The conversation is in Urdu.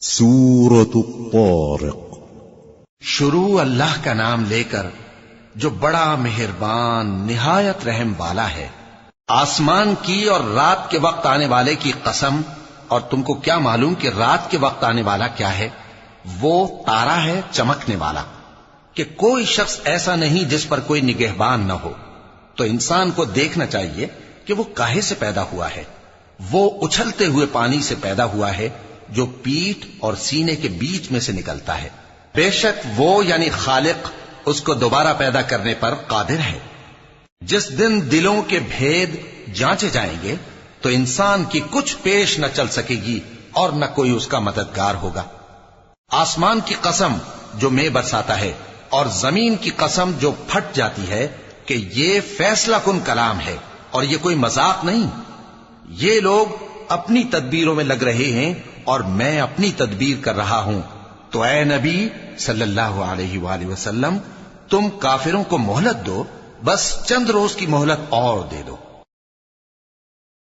سورة الطارق۔ شروع اللہ کا نام لے کر جو بڑا مہربان نہایت رحم والا ہے۔ آسمان کی اور رات کے وقت آنے والے کی قسم، اور تم کو کیا معلوم کہ رات کے وقت آنے والا کیا ہے؟ وہ تارا ہے چمکنے والا، کہ کوئی شخص ایسا نہیں جس پر کوئی نگہبان نہ ہو۔ تو انسان کو دیکھنا چاہیے کہ وہ کاہے سے پیدا ہوا ہے۔ وہ اچھلتے ہوئے پانی سے پیدا ہوا ہے جو پیٹھ اور سینے کے بیچ میں سے نکلتا ہے۔ بے شک وہ یعنی خالق اس کو دوبارہ پیدا کرنے پر قادر ہے۔ جس دن دلوں کے بھید جانچے جائیں گے تو انسان کی کچھ پیش نہ چل سکے گی اور نہ کوئی اس کا مددگار ہوگا۔ آسمان کی قسم جو مے برساتا ہے، اور زمین کی قسم جو پھٹ جاتی ہے، کہ یہ فیصلہ کن کلام ہے اور یہ کوئی مذاق نہیں۔ یہ لوگ اپنی تدبیروں میں لگ رہے ہیں اور میں اپنی تدبیر کر رہا ہوں۔ تو اے نبی صلی اللہ علیہ وآلہ وسلم، تم کافروں کو مہلت دو، بس چند روز کی مہلت اور دے دو۔